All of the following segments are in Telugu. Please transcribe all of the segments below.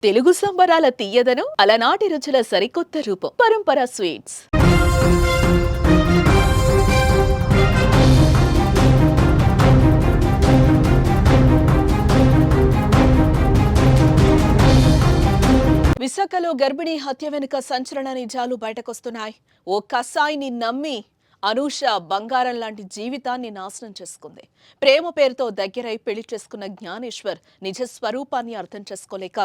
తెలుగు సంబరాల తీయదనం అలనాటి రుచుల సరికొత్త రూపం పరంపర స్వీట్స్. విశాఖలో గర్భిణీ హత్య వెనుక సంచలన నిజాలు బయటకొస్తున్నాయి. ఓ కసాయిని నమ్మి అనూష బంగారం లాంటి జీవితాన్ని నాశనం చేసుకుంది. ప్రేమ పేరుతో దగ్గరై పెళ్లి చేసుకున్న జ్ఞానేశ్వర్ నిజ స్వరూపాన్ని అర్థం చేసుకోలేక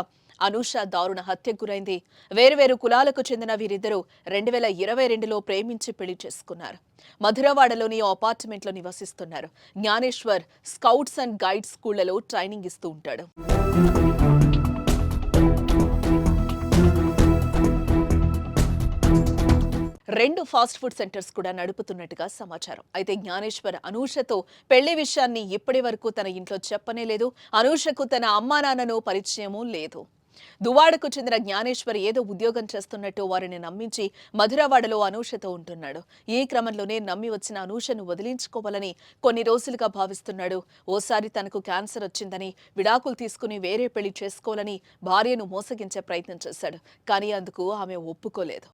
అనూష దారుణ హత్యకు గురైంది. వేరువేరు కులాలకు చెందిన వీరిద్దరూ 2022లో ప్రేమించి పెళ్లి చేసుకున్నారు. మధురవాడలోని అపార్ట్మెంట్లో నివసిస్తున్నారు. జ్ఞానేశ్వర్ స్కౌట్స్ అండ్ గైడ్స్ స్కూళ్లలో ట్రైనింగ్ ఇస్తూ ఉంటాడు. రెండు ఫాస్ట్ ఫుడ్ సెంటర్స్ కూడా నడుపుతున్నట్టుగా సమాచారం. అయితే జ్ఞానేశ్వర్ అనూషతో పెళ్లి విషయాన్ని ఇప్పటి వరకు తన ఇంట్లో చెప్పనే లేదు. అనూషకు తన అమ్మా నాన్నను పరిచయమూ లేదు. దువాడకు చెందిన జ్ఞానేశ్వర్ ఏదో ఉద్యోగం చేస్తున్నట్టు వారిని నమ్మించి మధురవాడలో అనూషతో ఉంటున్నాడు. ఈ క్రమంలోనే నమ్మి వచ్చిన అనూషను వదిలించుకోవాలని కొన్ని రోజులుగా భావిస్తున్నాడు. ఓసారి తనకు క్యాన్సర్ వచ్చిందని విడాకులు తీసుకుని వేరే పెళ్లి చేసుకోవాలని భార్యను మోసగించే ప్రయత్నం చేశాడు. కానీ అందుకు ఆమె ఒప్పుకోలేదు.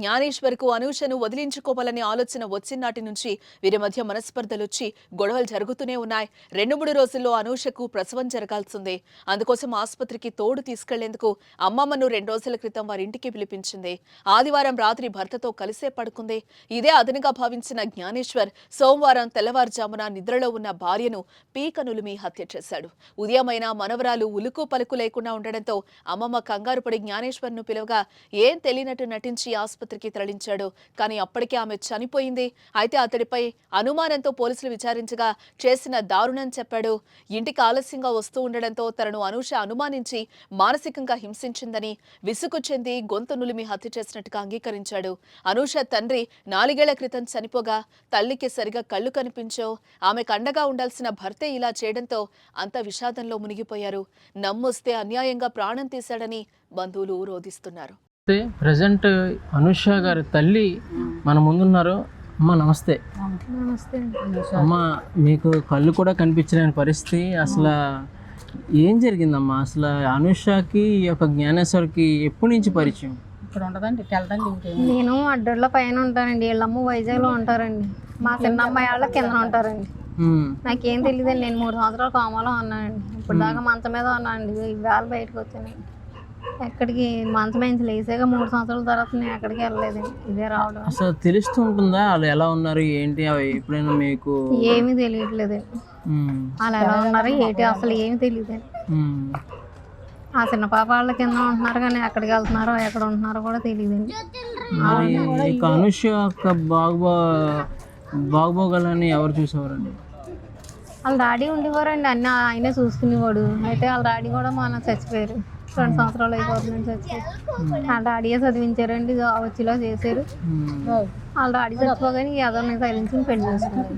జ్ఞానేశ్వర్కు అనూషను వదిలించుకోవాలనే ఆలోచన వచ్చినాటి నుంచి వీరి మధ్య మనస్పర్ధలొచ్చి గొడవలు జరుగుతూనే ఉన్నాయి. 2-3 రోజుల్లో అనూషకు ప్రసవం జరగాల్సిందే. అందుకోసం ఆసుపత్రికి తోడు తీసుకెళ్లేందుకు అమ్మమ్మను 2 రోజుల క్రితం వారింటికి పిలిపించింది. ఆదివారం రాత్రి భర్తతో కలిసే పడుకుంది. ఇదే అదనుగా భావించిన జ్ఞానేశ్వర్ సోమవారం తెల్లవారుజామున నిద్రలో ఉన్న భార్యను పీకనులిమి హత్య చేశాడు. ఉదయమైనా మనవరాలు ఉలుకు పలుకు లేకుండా ఉండడంతో అమ్మమ్మ కంగారు పడి జ్ఞానేశ్వర్ను పిలవగా ఏం తెలియనట్టు నటించి ఆసుపత్రికి తరలించాడు. కానీ అప్పటికే ఆమె చనిపోయింది. అయితే అతడిపై అనుమానంతో పోలీసులు విచారించగా చేసిన దారుణం చెప్పాడు. ఇంటికి ఆలస్యంగా వస్తూ ఉండడంతో తనను అనూష అనుమానించి మానసికంగా హింసించిందని విసుగు చెంది గొంతు నులిమి హత్య చేసినట్టుగా అంగీకరించాడు. అనూష తండ్రి 4 ఏళ్ల క్రితం చనిపోగా తల్లికి సరిగా కళ్ళు కనిపించో ఆమెకు అండగా ఉండాల్సిన భర్తే ఇలా చేయడంతో అంత విషాదంలో మునిగిపోయారు. నమ్మొస్తే అన్యాయంగా ప్రాణం తీశాడని బంధువులు రోధిస్తున్నారు. ప్రజెంట్ అనూష గారి తల్లి మన ముందున్నారు. అమ్మ నమస్తే. అమ్మ మీకు కళ్ళు కూడా కనిపించలేని పరిస్థితి. అసలు ఏం జరిగిందమ్మా? అసలు అనూషకి ఈ యొక్క జ్ఞానేశ్వర్కి ఎప్పటి నుంచి పరిచయం? నేను అడ్డర్లో పైన ఉంటానండి. వీళ్ళమ్మ వైజాగ్లో ఉంటారండి. మా చిన్న అమ్మాయి వాళ్ళ కింద ఉంటారండి. నాకేం తెలియదండి. నేను 3 సంవత్సరాలు కోమాలో ఉన్నానండి. ఇప్పుడు దాకా మంచం మీద ఉన్నానండి. ఇవాళ బయటకు వచ్చానండి. ఎక్కడికి మంచం నుంచి లేసాక 3 సంవత్సరాల తర్వాత నేను ఎక్కడికి వెళ్ళలేదండి. ఇదే రావడం. అసలు తెలుస్తూ ఉంటుందా వాళ్ళు ఎలా ఉన్నారు ఏంటి? అవి ఎప్పుడైనా మీకు ఏమీ తెలియట్లేదండి. వాళ్ళు ఎలా ఉన్నారు ఏంటి అసలు ఏమి తెలియదండి. ఆ చిన్న పాప వాళ్ళ కింద ఉంటున్నారు కానీ ఎక్కడికి వెళ్తున్నారో ఎక్కడ ఉంటున్నారో కూడా తెలియదండి. అనూష యొక్క బాగోగాలని ఎవరు చూసేవారండి? వాళ్ళ డాడీ ఉండేవారండి. అన్నీ ఆయనే చూసుకునేవాడు. అయితే వాళ్ళ డాడీ కూడా మన చచ్చిపోయారు. 2 సంవత్సరాలు అయిపోతుందని చచ్చిపోయారు. వాళ్ళ డాడీయే చదివించారండి. వచ్చిలో చేశారు. వాళ్ళ డాడీ చచ్చిపోగానే ఎవరిని తగిలించుకుని పెళ్లి చేసుకున్నారు.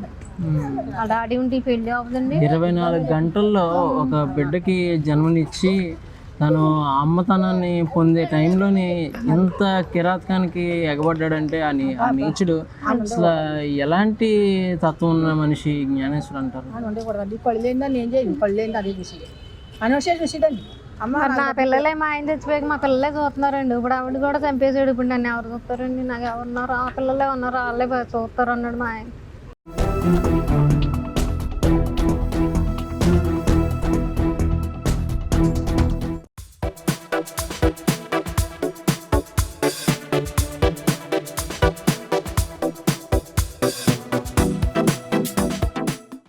వాళ్ళ డాడీ ఉంటే పెళ్లి అవుతుందండి. 24 గంటల్లో ఒక బిడ్డకి జన్మనిచ్చి తను అమ్మతనాన్ని పొందే టైంలోని ఎంత కిరాతకానికి ఎగబడ్డాడంటే ఆ నీచుడు అసలు ఎలాంటి తత్వం ఉన్న మనిషి జ్ఞానేశ్వర్ అంటారు. నా పిల్లలే మా ఆయన చచ్చిపోయాక మా పిల్లలే చూస్తున్నారండి. ఇప్పుడు ఆవిడ కూడా చంపేసాడు. ఇప్పుడు నన్ను ఎవరు చూస్తారండి? నాకు ఎవరున్నారు? ఆ పిల్లలే ఉన్నారు, వాళ్ళే చూస్తారు అన్నాడు మా ఆయన.